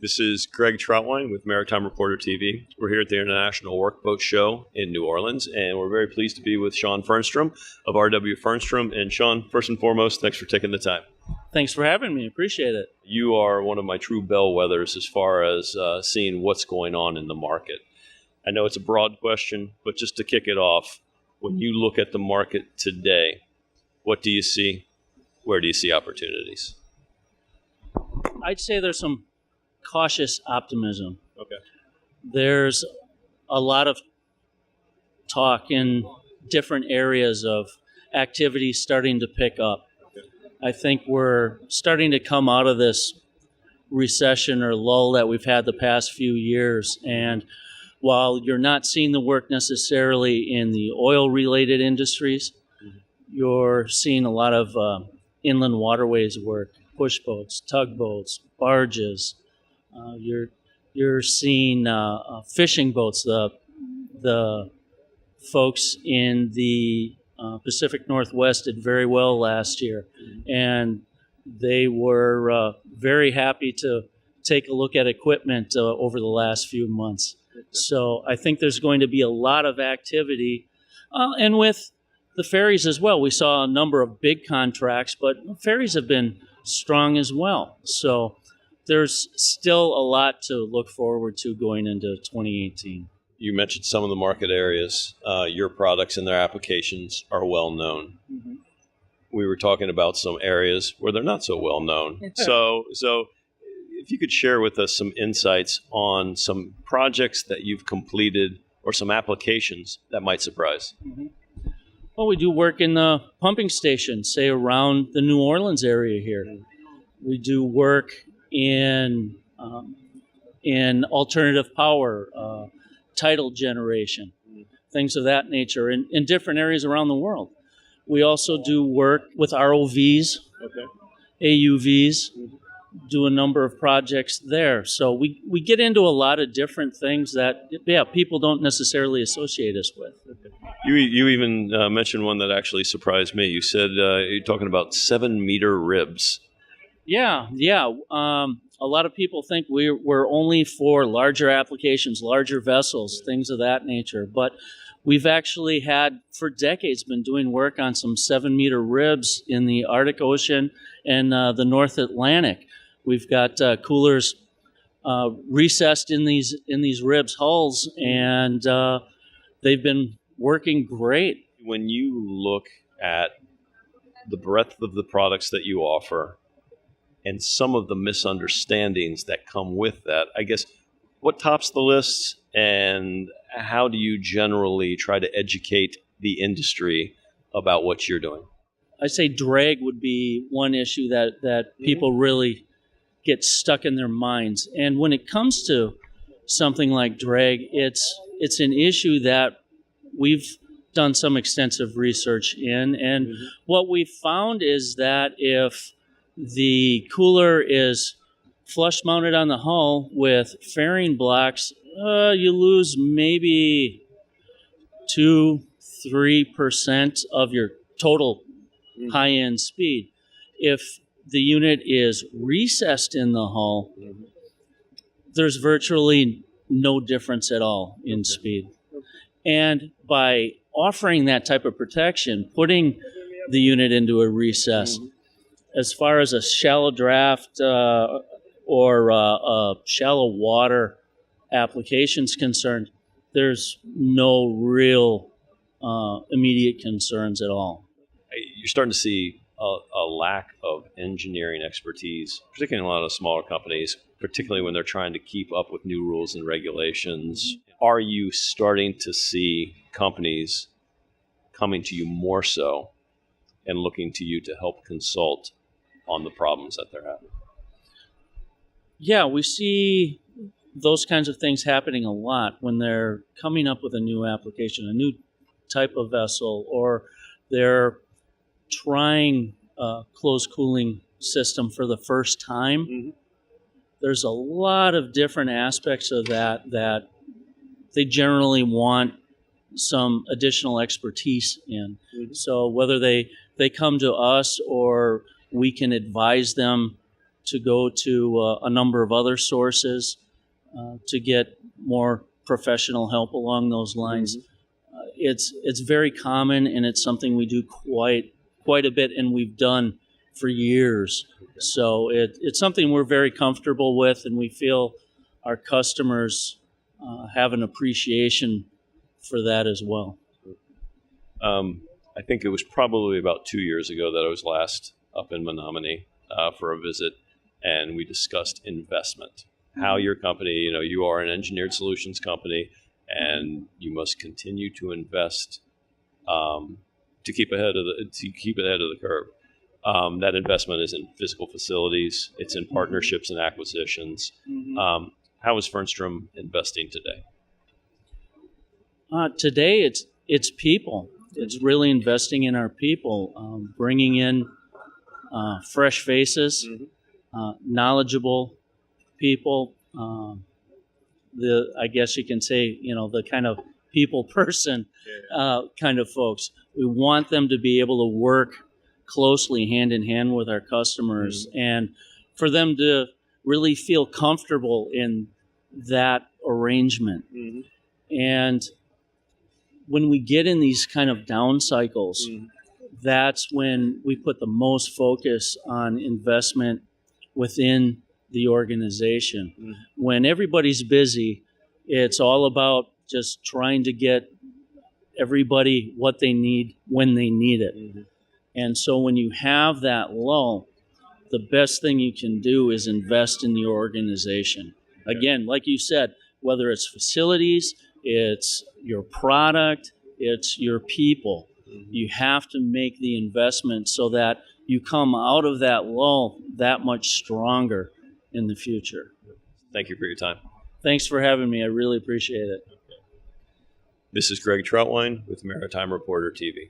This is Greg Troutwine with Maritime Reporter TV. We're here at the International Workboat Show in New Orleans, and we're very pleased to be with Sean Fernstrum of R.W. Fernstrum. And Sean, first and foremost, thanks for taking the time. Thanks for having me. Appreciate it. You are one of my true bellwethers as far as seeing what's going on in the market. I know it's a broad question, but just to kick it off, when you look at the market today, what do you see? Where do you see opportunities? I'd say there's some cautious optimism. Okay. There's a lot of talk in different areas of activity starting to pick up. Okay. I think we're starting to come out of this recession or lull that we've had the past few years. And while you're not seeing the work necessarily in the oil-related industries, you're seeing a lot of inland waterways work, push boats, tugboats, barges. You're seeing fishing boats. The folks in the Pacific Northwest did very well last year, and they were very happy to take a look at equipment over the last few months. So I think there's going to be a lot of activity, and with the ferries as well. We saw a number of big contracts, but ferries have been strong as well. So there's still a lot to look forward to going into 2018. You mentioned some of the market areas. Your products and their applications are well known. Mm-hmm. We were talking about some areas where they're not so well known. So if you could share with us some insights on some projects that you've completed or some applications that might surprise. Mm-hmm. Well, we do work in the pumping stations, say around the New Orleans area here. We do work in alternative power, tidal generation, things of that nature in different areas around the world. We also do work with ROVs, AUVs, do a number of projects there. So we get into a lot of different things that, people don't necessarily associate us with. You even mentioned one that actually surprised me. You said you're talking about 7-meter ribs. Yeah. A lot of people think we're only for larger applications, larger vessels, things of that nature. But we've actually had, for decades, been doing work on some 7-meter ribs in the Arctic Ocean and the North Atlantic. We've got coolers recessed in these ribs hulls, and they've been working great. When you look at the breadth of the products that you offer and some of the misunderstandings that come with that, I guess, what tops the list, and how do you generally try to educate the industry about what you're doing? I say drag would be one issue that people really get stuck in their minds. And when it comes to something like drag, it's an issue that we've done some extensive research in. And what we've found is that if the cooler is flush mounted on the hull with fairing blocks, you lose maybe 2-3% of your total high-end speed. If the unit is recessed in the hull, there's virtually no difference at all in speed. And by offering that type of protection, putting the unit into a recess, as far as a shallow draft or a shallow water application is concerned, there's no real immediate concerns at all. You're starting to see a lack of engineering expertise, particularly in a lot of smaller companies, particularly when they're trying to keep up with new rules and regulations. Are you starting to see companies coming to you more so and looking to you to help consult on the problems that they're having? Yeah, we see those kinds of things happening a lot when they're coming up with a new application, a new type of vessel, or they're trying a closed cooling system for the first time. There's a lot of different aspects of that they generally want some additional expertise in. So whether they come to us or we can advise them to go to a number of other sources to get more professional help along those lines. It's very common, and it's something we do quite a bit, and we've done for years. So it's something we're very comfortable with, and we feel our customers have an appreciation for that as well. I think it was probably about 2 years ago that I was last up in Menominee for a visit, and we discussed investment. How your company, you are an engineered solutions company, and you must continue to invest to keep ahead of the curve. That investment is in physical facilities. It's in partnerships and acquisitions. How is Fernstrum investing today? Today, it's people. It's really investing in our people, bringing in fresh faces, knowledgeable people. I guess you can say, the kind of people person kind of folks. We want them to be able to work closely hand in hand with our customers, and for them to really feel comfortable in that arrangement. And when we get in these kind of down cycles, that's when we put the most focus on investment within the organization. When everybody's busy, it's all about just trying to get everybody what they need when they need it. And so when you have that lull, the best thing you can do is invest in the organization. Again, like you said, whether it's facilities, it's your product, it's your people, you have to make the investment so that you come out of that lull that much stronger in the future. Thank you for your time. Thanks for having me. I really appreciate it. This is Greg Troutwine with Maritime Reporter TV.